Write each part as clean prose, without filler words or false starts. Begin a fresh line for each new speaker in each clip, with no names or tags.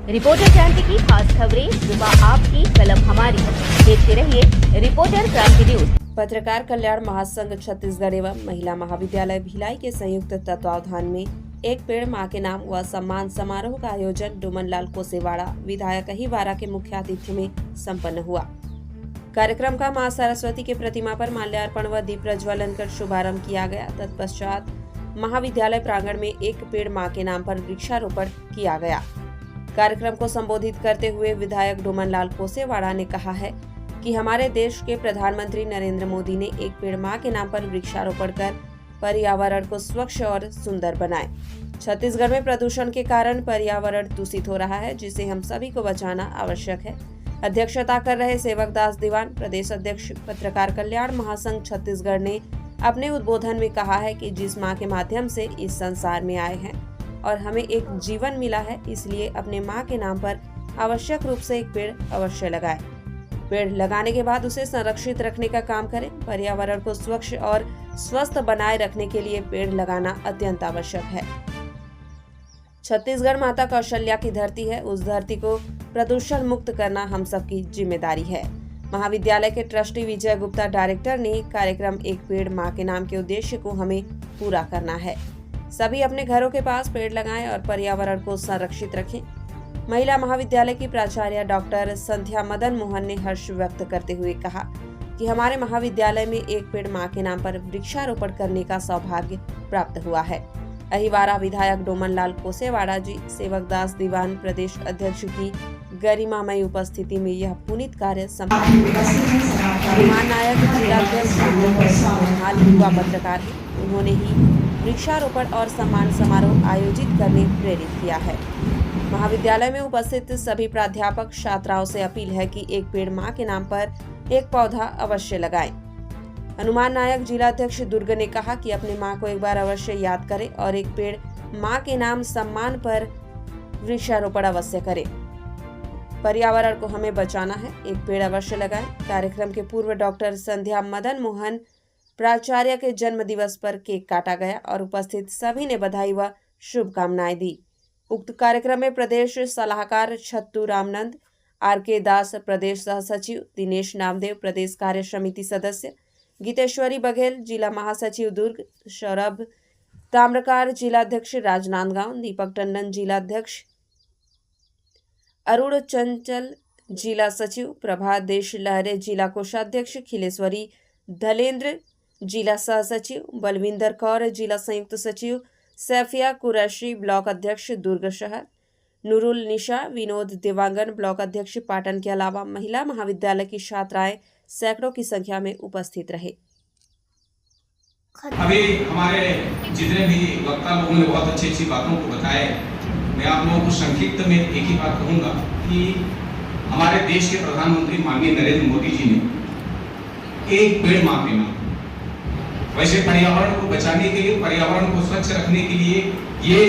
Reporter क्रांति की खास खबरें सुबह आपकी, कलम हमारी। देखते रहिए रिपोर्टर क्रांति न्यूज।
पत्रकार कल्याण महासंघ छत्तीसगढ़ एवं महिला महाविद्यालय भिलाई के संयुक्त तत्वावधान में एक पेड़ मां के नाम व सम्मान समारोह का आयोजन डोमनलाल कोसेवाड़ा विधायक अहिवारा के मुख्य आतिथ्य में संपन्न हुआ। कार्यक्रम का मां सरस्वती के प्रतिमा पर माल्यार्पण व दीप प्रज्वलन कर शुभारंभ किया गया। तत्पश्चात महाविद्यालय प्रांगण में एक पेड़ मां के नाम पर वृक्षारोपण किया गया। कार्यक्रम को संबोधित करते हुए विधायक डोमनलाल कोसेवाड़ा ने कहा है कि हमारे देश के प्रधानमंत्री नरेंद्र मोदी ने एक पेड़ मां के नाम पर वृक्षारोपण कर पर्यावरण को स्वच्छ और सुंदर बनाए। छत्तीसगढ़ में प्रदूषण के कारण पर्यावरण दूषित हो रहा है, जिसे हम सभी को बचाना आवश्यक है। अध्यक्षता कर रहे सेवक दास दीवान, प्रदेश अध्यक्ष पत्रकार कल्याण महासंघ छत्तीसगढ़ ने अपने उद्बोधन में कहा है कि जिस मां के माध्यम से इस संसार में आए हैं और हमें एक जीवन मिला है, इसलिए अपने मां के नाम पर आवश्यक रूप से एक पेड़ अवश्य लगाएं। पेड़ लगाने के बाद उसे संरक्षित रखने का काम करें। पर्यावरण को स्वच्छ और स्वस्थ बनाए रखने के लिए पेड़ लगाना अत्यंत आवश्यक है। छत्तीसगढ़ माता कौशल्या की धरती है, उस धरती को प्रदूषण मुक्त करना हम सबकी जिम्मेदारी है। महाविद्यालय के ट्रस्टी विजय गुप्ता डायरेक्टर ने कार्यक्रम एक पेड़ मां के नाम के उद्देश्य को हमें पूरा करना है। सभी अपने घरों के पास पेड़ लगाएं और पर्यावरण को संरक्षित रखें। महिला महाविद्यालय की प्राचार्य डॉक्टर संध्या मदन मोहन ने हर्ष व्यक्त करते हुए कहा कि हमारे महाविद्यालय में एक पेड़ मां के नाम पर वृक्षारोपण करने का सौभाग्य प्राप्त हुआ है। अहिवारा विधायक डोमनलाल कोसेवाड़ा जी, सेवक दास दीवान प्रदेश अध्यक्ष की गरिमामयी उपस्थिति में यह पुनीत कार्य संपन्न हुआ। नायक जिलाध्यक्ष युवा पत्रकार हैं, उन्होंने ही वृक्षारोपण और सम्मान समारोह आयोजित करने प्रेरित किया है। महाविद्यालय में उपस्थित सभी प्राध्यापक छात्राओं से अपील है कि एक पेड़ मां के नाम पर एक पौधा अवश्य लगाएं। हनुमान नायक जिलाध्यक्ष दुर्ग ने कहा कि अपने मां को एक बार अवश्य याद करें और एक पेड़ मां के नाम सम्मान पर वृक्षारोपण अवश्य करें। पर्यावरण को हमें बचाना है, एक पेड़ अवश्य लगाएं। कार्यक्रम के पूर्व डॉक्टर संध्या मदन मोहन प्राचार्य के जन्म दिवस पर केक काटा गया और उपस्थित सभी ने बधाई व शुभकामनाएं दी। उक्त कार्यक्रम में प्रदेश सलाहकार छत्तू रामनंद, आर.के. दास प्रदेश सह सचिव, दिनेश नामदेव प्रदेश कार्य समिति सदस्य, गीतेश्वरी बघेल जिला महासचिव दुर्ग, सौरभ ताम्रकार जिलाध्यक्ष राजनांदगांव, दीपक टंडन जिलाध्यक्ष, अरुण चंचल जिला सचिव, प्रभा देश लहरे जिला कोषाध्यक्ष, खिलेश्वरी धलेंद्र जिला सह सचिव, बलविंदर कौर जिला संयुक्त सचिव, सैफिया कुरैशी ब्लॉक अध्यक्ष दुर्ग शहर, नूरुल निशा, विनोद देवांगन ब्लॉक अध्यक्ष पाटन के अलावा महिला महाविद्यालय की छात्राएं सैकड़ों की संख्या में उपस्थित रहे।
अभी हमारे जितने भी वक्ता लोगों ने बहुत अच्छी बातों को बताए, मैं आप लोगों को संक्षिप्त में एक ही बात कहूंगा कि हमारे देश के प्रधानमंत्री माननीय नरेंद्र मोदी जी ने एक पेड़ मां के नाम, वैसे पर्यावरण को बचाने के लिए, पर्यावरण को स्वच्छ रखने के लिए ये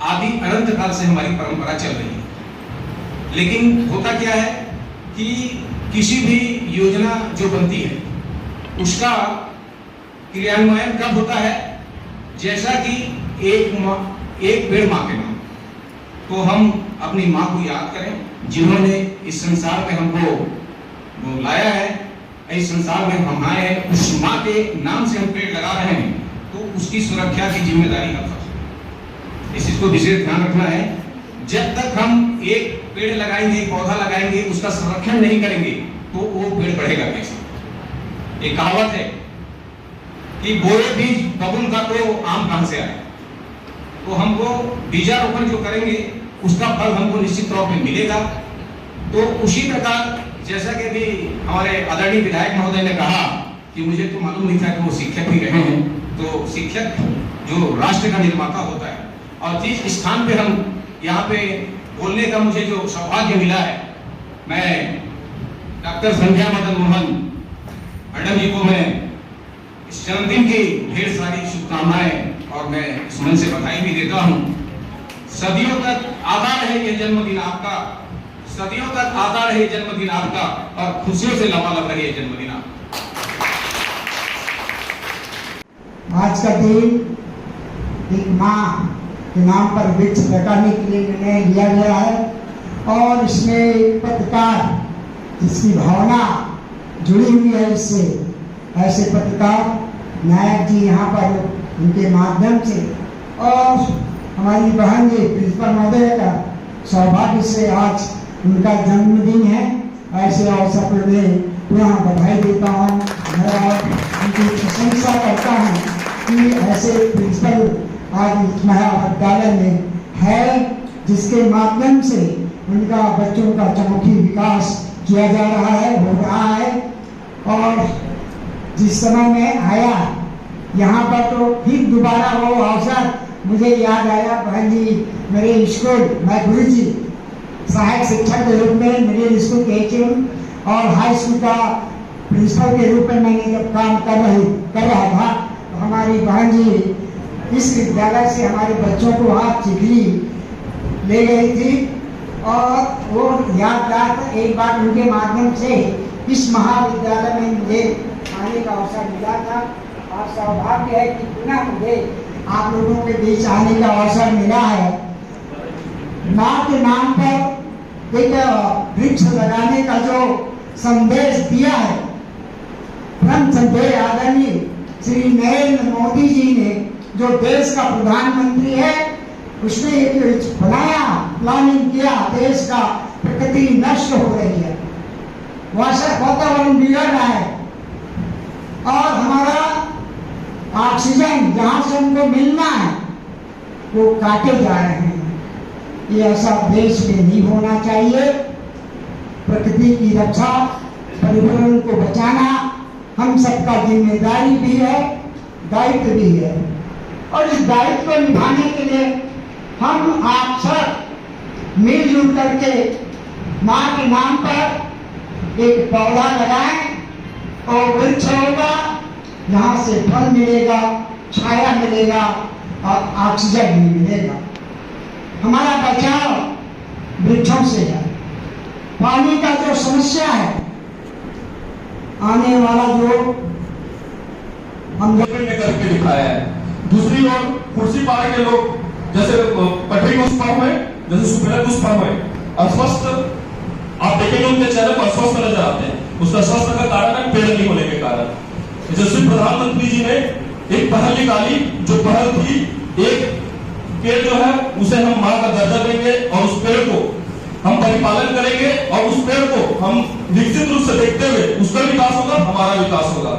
आदि अनंत काल से हमारी परंपरा चल रही है। लेकिन होता क्या है कि किसी भी योजना जो बनती है उसका क्रियान्वयन कब होता है, जैसा कि एक पेड़ मां के नाम, तो हम अपनी मां को याद करें जिन्होंने इस संसार में हमको लाया है, इस संसार में हम आए हैं, उस मां के नाम से हम पेड़ लगा रहे हैं, तो उसकी सुरक्षा की जिम्मेदारी हम सब, इस चीज को विशेष ध्यान रखना है। जब तक हम एक पेड़ लगाएंगे, पौधा लगाएंगे, उसका संरक्षण नहीं करेंगे तो वो पेड़ बढ़ेगा कैसे। एक कहावत है कि बोए बीज बबूल का तो आम कहां से आए, तो हमको बीजारोपण जो करेंगे उसका फल हमको निश्चित तौर पर मिलेगा। तो उसी प्रकार जैसा कि भी हमारे आदरणीय विधायक महोदय ने कहा कि मुझे तो मालूम नहीं था कि वो शिक्षक भी रहे हैं, तो शिक्षक जो राष्ट्र का निर्माता होता है, और जिस स्थान पे हम यहाँ पे बोलने का मुझे जो सौभाग्य मिला है, मैं डॉक्टर संध्या मदन मोहन मैडम जी को मैं इस जन्मदिन की ढेर सारी शुभकामनाएं और मैं इस मन से बधाई भी देता हूँ। सदियों तक आता रहे ये जन्मदिन आपका, सदियों तक आता रहे जन्मदिन आपका, और खुशियों से लबालब रहे जन्मदिन आपका।
आज का दिन एक माँ के नाम पर वृक्ष लगाने के लिए निर्णय लिया गया है। और इसमें पत्रकार जिसकी भावना जुड़ी हुई है इससे, ऐसे पत्रकार नायक जी यहाँ पर उनके माध्यम से और हमारी बहन जी प्रिंसिपल महोदय का सौभाग्य से आज उनका जन्मदिन है। ऐसे अवसर पर मैं पुनः बधाई देता हूँ और उनकी प्रशंसा करता हूँ कि ऐसे प्रिंसिपल आज इस महाविद्यालय में है जिसके माध्यम से उनका बच्चों का चौमुखी विकास किया जा रहा है, हो रहा है। और जिस समय मैं आया यहाँ पर तो फिर दोबारा वो अवसर मुझे याद आया। बहन जी मेरे स्कूल, मैं गुरु जी सहायक शिक्षक के रूप में मिडिल स्कूल के एचएम और हाई स्कूल का प्रिंसिपल के रूप में मैंने जब काम कर रहा था तो हमारी बहन जी इस विद्यालय से हमारे बच्चों को वहाँ चिखली ले गई थी और वो यादगार एक बार उनके माध्यम से इस महाविद्यालय में मुझे आने का अवसर मिला था। और सौभाग्य है कि पुनः मुझे आप लोगों के बीच आने का अवसर मिला है। माँ के नाम पर एक वृक्ष लगाने का जो संदेश दिया है परम श्रद्धेय आदरणीय श्री नरेंद्र मोदी जी ने, जो देश का प्रधानमंत्री है, उसने एक बनाया, प्लानिंग किया, देश का प्रकृति नष्ट हो रही है, वातावरण बिगड़ रहा है और हमारा ऑक्सीजन जहाँ से हमको मिलना है वो काटे जा रहे हैं। ये ऐसा देश में नहीं होना चाहिए। प्रकृति की रक्षा, पर्यावरण को बचाना हम सबका जिम्मेदारी भी है, दायित्व भी है। और इस दायित्व को निभाने के लिए हम आप सब मिलजुल करके माँ के नाम पर एक पौधा लगाएं और वृक्ष होगा, यहाँ से फल मिलेगा, छाया मिलेगा और ऑक्सीजन भी मिलेगा। हमारा बचाव वृक्षों से है। पानी का जो समस्या है, आने वाला जो हम
ने करके दिखाया है। दूसरी ओर कुर्सी पार के लोग जैसे पटरी को उस पार हुए, जैसे सुपेरा उस पार हुए, अस्वस्थ, आप देखेंगे उनके चेहरे पर अस्वस्थ नजर आते हैं। उसका अस्वस्थ का कारण है पेड़ नहीं होने के कारण। यशस्वी प्रधानमंत्री जी ने एक पहल निकाली, जो पहल थी एक पेड़ जो है उसे हम माँ का दर्जा देंगे और उस पेड़ को हम परिपालन करेंगे और उस पेड़ को हम विकसित रूप से देखते हुए उसका विकास होगा, हमारा विकास होगा।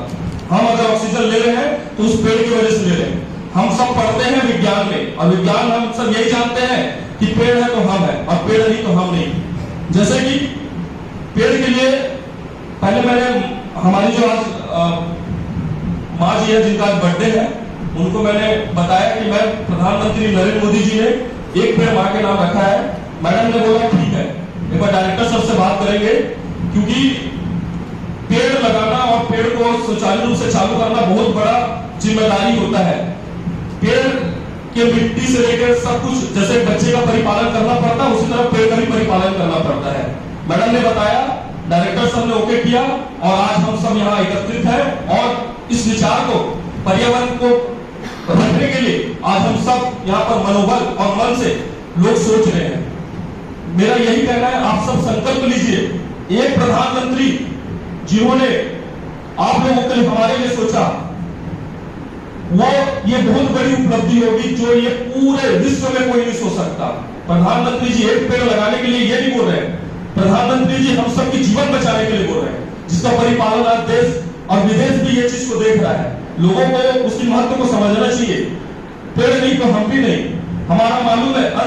हम अगर ऑक्सीजन ले रहे हैं तो उस पेड़ की वजह से ले रहे हैं। हम सब पढ़ते हैं विज्ञान में और विज्ञान हम सब यही जानते हैं कि पेड़ है तो हम है और पेड़ नहीं तो हम नहीं। जैसे कि पेड़ के लिए पहले मैंने हमारी जो आज माँ जी है जिनका आज बर्थडे है, उनको मैंने बताया कि मैं प्रधानमंत्री नरेंद्र मोदी जी ने एक पेड़ माँ के नाम रखा है। मैडम ने बोला ठीक है, एक बार डायरेक्टर सर से बात करेंगे, क्योंकि पेड़ लगाना और पेड़ को सुचारू रूप से चालू करना बहुत बड़ा जिम्मेदारी होता है। पेड़ के मिट्टी से लेकर सब कुछ, जैसे बच्चे का परिपालन करना पड़ता है उसी तरह पेड़ का भी परिपालन करना पड़ता है। मैडम ने बताया, डायरेक्टर सर ने ओके किया और आज हम सब यहाँ एकत्रित हैं और इस विचार को, पर्यावरण को रखने के लिए आज हम सब यहाँ पर मनोबल और मन से लोग सोच रहे हैं। मेरा यही कहना है, आप सब संकल्प लीजिए, एक प्रधानमंत्री जिन्होंने आप लोगों के लिए हमारे लिए सोचा, वो ये बहुत बड़ी उपलब्धि होगी जो ये पूरे विश्व में कोई नहीं सोच सकता। प्रधानमंत्री जी एक पेड़ लगाने के लिए ये नहीं बोल रहे हैं, प्रधानमंत्री जी हम सबकी जीवन बचाने के लिए बोल रहे हैं, जिसका परिपालन आज देश और विदेश भी ये चीज को देख रहा है। लोगों को उसकी महत्व को समझना चाहिए। पेड़ नहीं तो हम भी नहीं। हमारा मालूम है